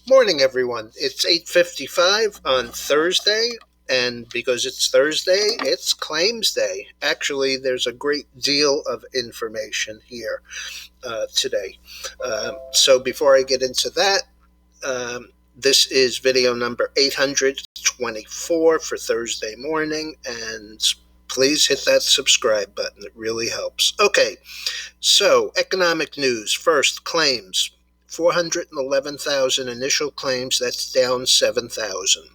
Morning, everyone. It's 8:55 on Thursday, and because it's Thursday, it's Claims Day. Actually, there's a great deal of information here today. So before I get into that, this is video number 824 for Thursday morning, and please hit that subscribe button. It really helps. Okay, so economic news. First, claims. 411,000 initial claims, that's down 7,000.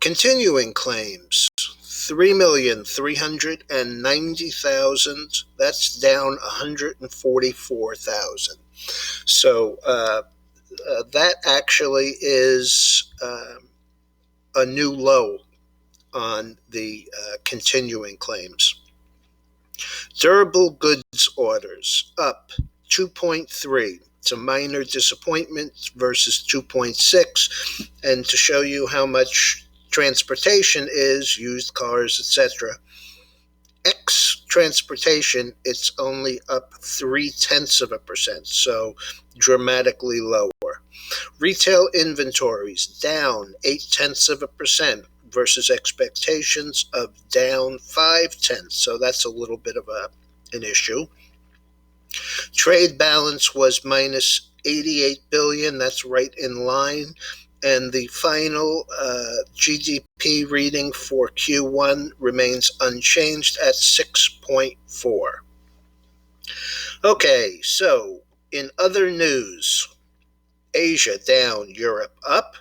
Continuing claims, 3,390,000, that's down 144,000. So that actually is a new low on the continuing claims. Durable goods orders up 2.3. It's a minor disappointment versus 2.6. And to show you how much transportation is, used cars, etc., X transportation, it's only up 0.3%, so dramatically lower. Retail inventories down 0.8% versus expectations of down 0.5, so that's a little bit of an issue. Trade balance was minus 88 billion. That's right in line. And the final GDP reading for Q1 remains unchanged at 6.4. Okay, so in other news, Asia down, Europe up.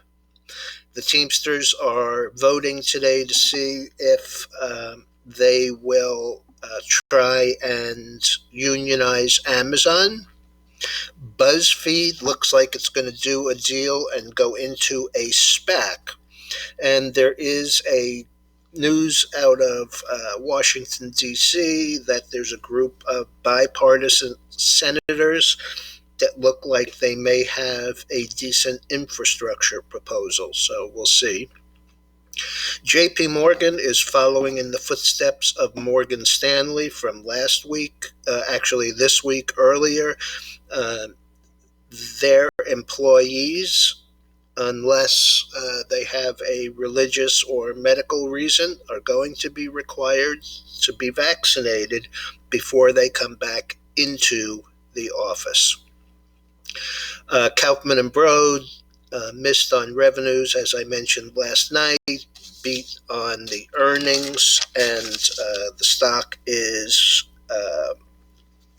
The Teamsters are voting today to see if they will try and unionize Amazon. BuzzFeed looks like it's going to do a deal and go into a SPAC. And there is a news out of Washington, D.C. that there's a group of bipartisan senators that look like they may have a decent infrastructure proposal. So we'll see. JP Morgan is following in the footsteps of Morgan Stanley from last week, actually this week earlier. Their employees, unless they have a religious or medical reason, are going to be required to be vaccinated before they come back into the office. Kaufman and Broad missed on revenues, as I mentioned last night, beat on the earnings, and the stock is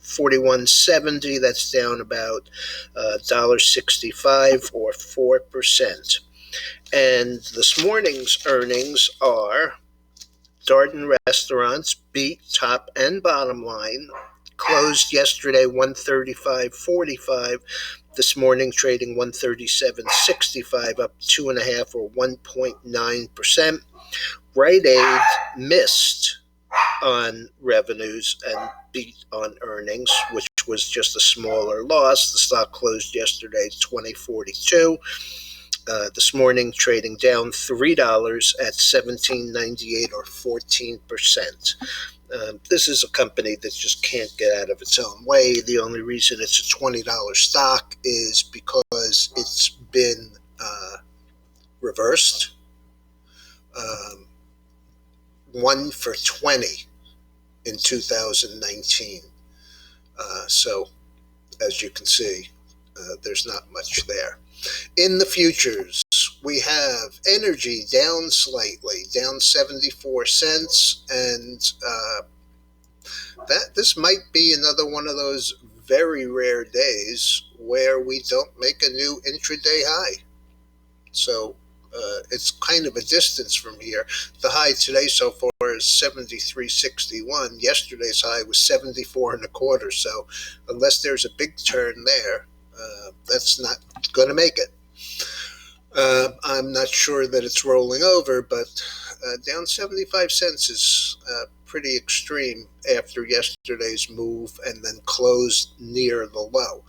$41.70. That's down about $1.65 or 4%. And this morning's earnings are Darden Restaurants beat top and bottom line, closed yesterday 135.45. This morning trading 137.65, up 2.5 or 1.9%. Rite Aid missed on revenues and beat on earnings, which was just a smaller loss. The stock closed yesterday 20.42. This morning trading down $3 at $17.98 or 14%. This is a company that just can't get out of its own way. The only reason it's a $20 stock is because it's been reversed. 1 for 20 in 2019. So, as you can see, there's not much there. In the futures, we have energy down slightly, down 74 cents, and this might be another one of those very rare days where we don't make a new intraday high. So it's kind of a distance from here. The high today so far is 73.61. Yesterday's high was 74.25. So unless there's a big turn there, that's not going to make it. I'm not sure that it's rolling over, but down 75 cents is pretty extreme after yesterday's move and then closed near the low.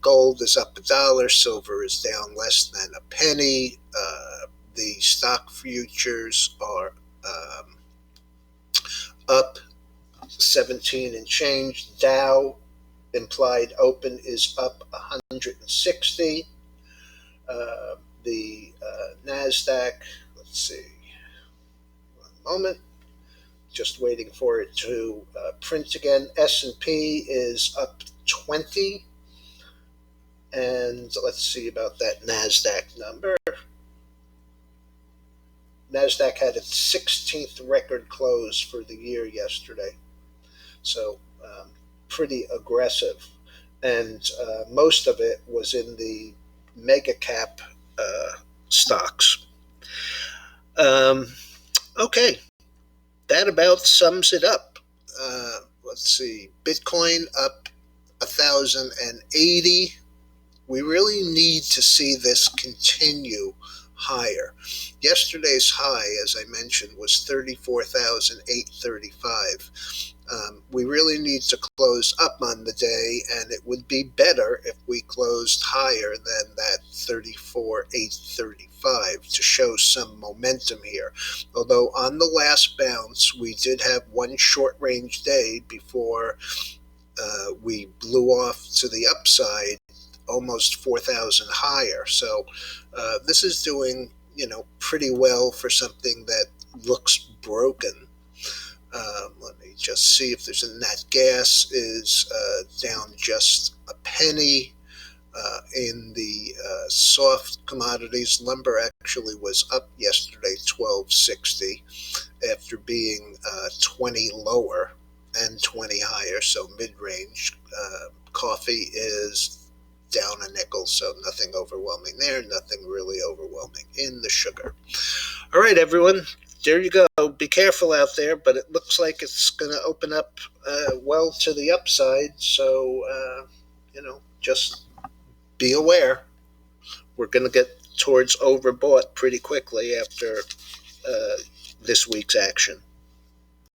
Gold is up $1. Silver is down less than a penny. The stock futures are up 17 and change. Dow implied open is up 160. The NASDAQ, let's see, one moment, just waiting for it to print again. S&P is up 20. And let's see about that NASDAQ number. NASDAQ had its 16th record close for the year yesterday. So pretty aggressive. And most of it was in the mega cap stocks. Okay, that about sums it up. Let's see, Bitcoin up 1,080. We really need to see this continue higher. Yesterday's high, as I mentioned, was 34,835. We really need to close up on the day, and it would be better if we closed higher than that 34,835 to show some momentum here. Although on the last bounce, we did have one short-range day before we blew off to the upside, almost 4,000 higher. So this is doing, pretty well for something that looks broken. Let me just see if there's a nat gas is down just a penny. In the soft commodities, lumber actually was up yesterday, 1260, after being 20 lower and 20 higher, so mid-range. Coffee is down a nickel, so nothing overwhelming there, nothing really overwhelming in the sugar. All right, everyone, there you go. Be careful out there, but it looks like it's going to open up well to the upside, so, just be aware. We're going to get towards overbought pretty quickly after this week's action.